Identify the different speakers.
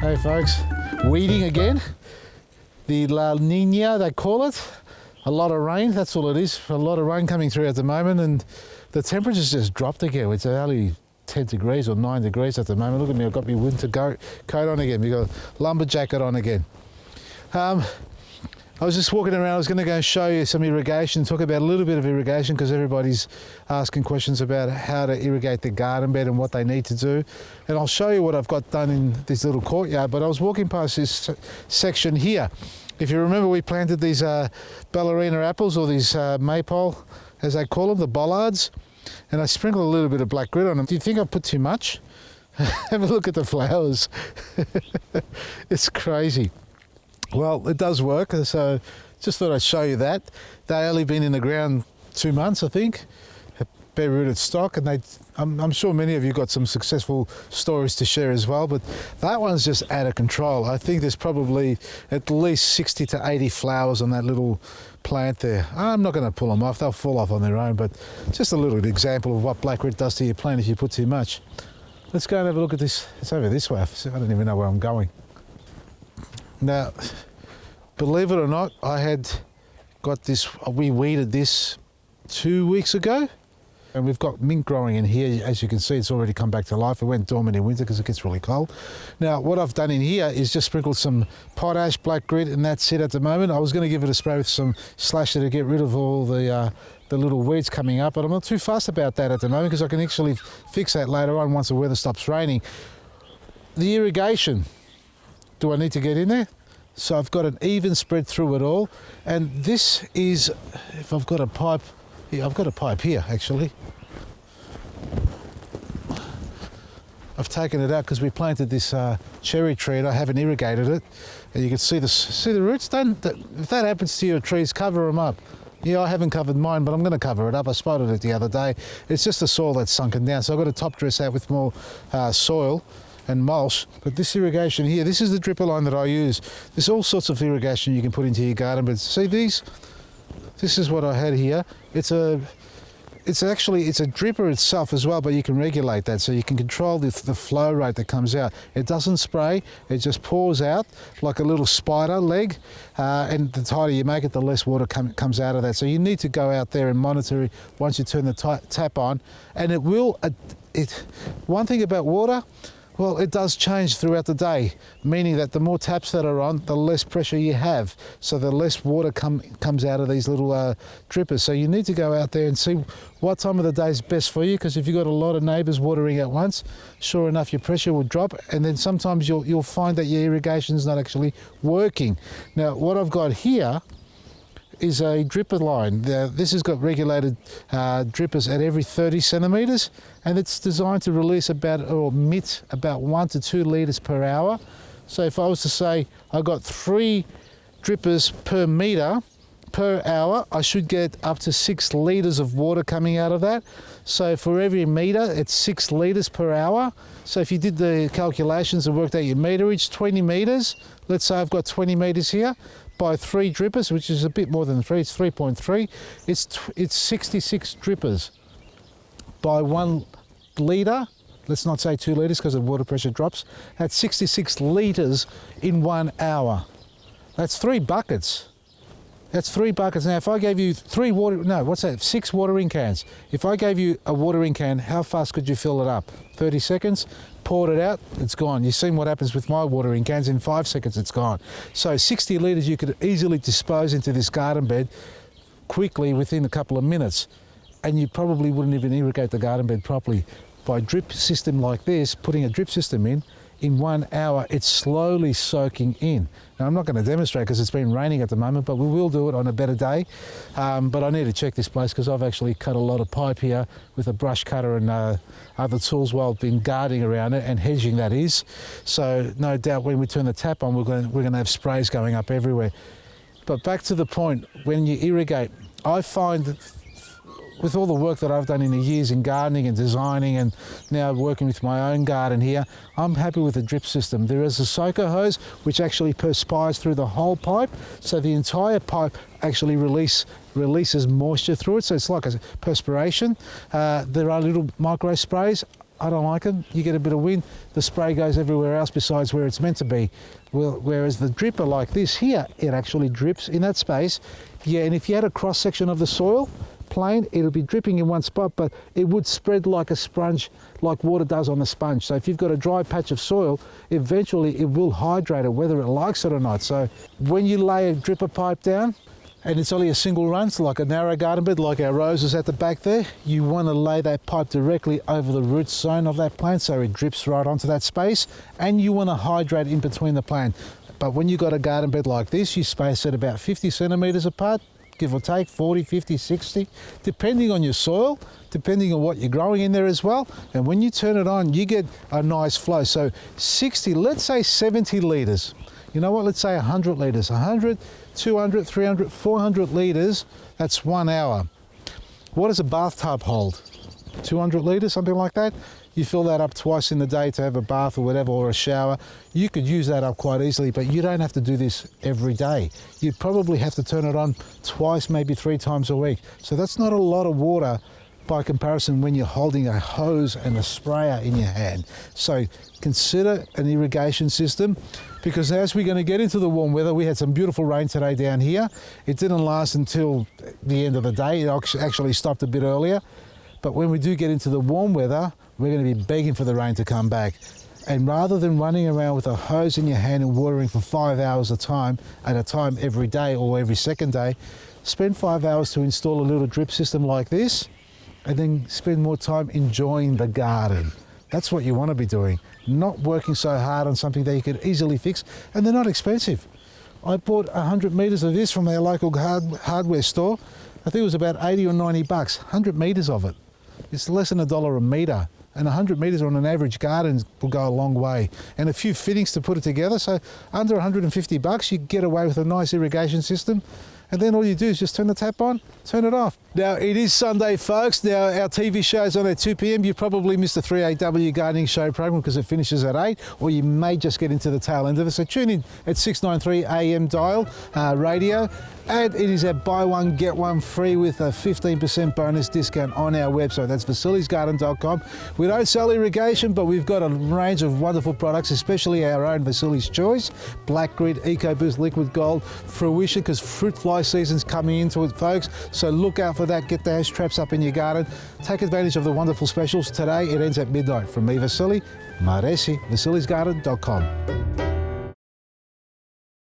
Speaker 1: Hey folks, weeding again. The La Nina, they call it. A lot of rain, that's all it is. A lot of rain coming through at the moment, and the temperature's just dropped again. It's only 10 degrees or 9 degrees at the moment. Look at me, I've got my winter coat on again. We've got a lumber jacket on again. I was just walking around. I was going to go show you some irrigation, talk about a little bit of irrigation, because everybody's asking questions about how to irrigate the garden bed and what they need to do. And I'll show you what I've got done in this little courtyard. But I was walking past this section here. If you remember, we planted these ballerina apples, or these maypole, as they call them, the bollards. And I sprinkled a little bit of black grit on them. Do you think I put too much? Have a look at the flowers. It's crazy. Well, it does work, so just thought I'd show you that. They only been in the ground 2 months, I think, bare rooted stock, and I'm sure many of you got some successful stories to share as well, but that one's just out of control. I think there's probably at least 60 to 80 flowers on that little plant there. I'm not going to pull them off, they'll fall off on their own, but just a little example of what black grit does to your plant if you put too much. Let's go and have a look at this. It's over this way. I don't even know where I'm going. Now, believe it or not, I had got this, we weeded this 2 weeks ago, and we've got mint growing in here. As you can see, it's already come back to life. It went dormant in winter because it gets really cold. Now, what I've done in here is just sprinkled some potash, black grit, and that's it at the moment. I was going to give it a spray with some slasher to get rid of all the little weeds coming up, but I'm not too fussed about that at the moment because I can actually fix that later on once the weather stops raining. The irrigation. Do I need to get in there? So I've got an even spread through it all, and this is, if I've got a pipe, yeah, I've got a pipe here actually. I've taken it out because we planted this cherry tree and I haven't irrigated it, and you can see the roots. If that happens to your trees, cover them up. Yeah, I haven't covered mine, but I'm going to cover it up. I spotted it the other day. It's just the soil that's sunken down, so I've got to top dress out with more soil and mulch. But this irrigation here, this is the dripper line that I use. There's all sorts of irrigation you can put into your garden beds. See these? This is what I had here. It's a dripper itself as well, but you can regulate that, so you can control the flow rate that comes out. It doesn't spray, it just pours out like a little spider leg, and the tighter you make it, the less water comes out of that. So you need to go out there and monitor it once you turn the tap on, and it will. One thing about water, well, it does change throughout the day, meaning that the more taps that are on, the less pressure you have, so the less water comes out of these little drippers. So you need to go out there and see what time of the day is best for you, because if you've got a lot of neighbours watering at once, sure enough, your pressure will drop, and then sometimes you'll find that your irrigation is not actually working. Now, what I've got here is a dripper line. This has got regulated drippers at every 30 centimetres, and it's designed to release emit about 1 to 2 litres per hour. So if I was to say I got 3 drippers per metre per hour, I should get up to 6 litres of water coming out of that. So for every metre, it's 6 litres per hour. So if you did the calculations and worked out your meterage, 20 metres, let's say I've got 20 metres here, by 3 drippers, which is a bit more than 3, it's 3.3, it's 66 drippers by 1 litre. Let's not say 2 litres because the water pressure drops. That's 66 litres in 1 hour. That's 3 buckets. That's 3 buckets. Now, if I gave you 6 watering cans. If I gave you a watering can, how fast could you fill it up? 30 seconds, poured it out, it's gone. You've seen what happens with my watering cans. In 5 seconds, it's gone. So 60 litres you could easily dispose into this garden bed quickly within a couple of minutes. And you probably wouldn't even irrigate the garden bed properly. By a drip system like this, putting a drip system in 1 hour, it's slowly soaking in. Now, I'm not going to demonstrate because it's been raining at the moment, but we will do it on a better day. But I need to check this place because I've actually cut a lot of pipe here with a brush cutter and other tools while I've been guarding around it and hedging, that is. So no doubt when we turn the tap on, we're going to have sprays going up everywhere. But back to the point, when you irrigate, I find that with all the work that I've done in the years in gardening and designing, and now working with my own garden here, I'm happy with the drip system. There is a soaker hose which actually perspires through the whole pipe, so the entire pipe actually releases moisture through it, so it's like a perspiration. There are little micro sprays. I don't like them. You get a bit of wind, the spray goes everywhere else besides where it's meant to be. Well, whereas the dripper like this here, it actually drips in that space. Yeah, and if you had a cross section of the soil, plain, it'll be dripping in one spot, but it would spread like a sponge, like water does on a sponge. So if you've got a dry patch of soil, eventually it will hydrate it, whether it likes it or not. So when you lay a dripper pipe down, and it's only a single run, so like a narrow garden bed, like our roses at the back there, you want to lay that pipe directly over the root zone of that plant so it drips right onto that space, and you want to hydrate in between the plant. But when you've got a garden bed like this, you space it about 50 centimetres apart, give or take 40, 50, 60, depending on your soil, depending on what you're growing in there as well. And when you turn it on, you get a nice flow. So 60, let's say 70 litres. You know what, let's say 100 litres, 100, 200, 300, 400 litres, that's 1 hour. What does a bathtub hold? 200 litres, something like that? You fill that up twice in the day to have a bath or whatever, or a shower. You could use that up quite easily, but you don't have to do this every day. You'd probably have to turn it on twice, maybe 3 times a week. So that's not a lot of water by comparison when you're holding a hose and a sprayer in your hand. So consider an irrigation system, because as we're going to get into the warm weather, we had some beautiful rain today down here. It didn't last until the end of the day. It actually stopped a bit earlier. But when we do get into the warm weather, we're going to be begging for the rain to come back. And rather than running around with a hose in your hand and watering for 5 hours at a time every day or every second day, spend 5 hours to install a little drip system like this, and then spend more time enjoying the garden. That's what you want to be doing, not working so hard on something that you could easily fix, and they're not expensive. I bought 100 metres of this from our local hardware store. I think it was about 80 or 90 bucks, 100 metres of it. It's less than $1 a metre, and 100 metres on an average garden will go a long way. And a few fittings to put it together, so under 150 bucks you get away with a nice irrigation system. And then all you do is just turn the tap on, turn it off. Now, it is Sunday, folks. Now, our TV show's on at 2 p.m. You probably missed the 3AW Gardening Show program because it finishes at 8, or you may just get into the tail end of it. So tune in at 693 AM dial radio. And it is a buy one, get one free with a 15% bonus discount on our website. That's Vasili'sGarden.com. We don't sell irrigation, but we've got a range of wonderful products, especially our own Vasili's Choice, Black Grid, EcoBoost, Liquid Gold, Fruition, because fruit fly season's coming into it, folks. So look out for that. Get the hash traps up in your garden. Take advantage of the wonderful specials. Today, it ends at midnight. From me, Vasili, Maresi, Vasili'sGarden.com.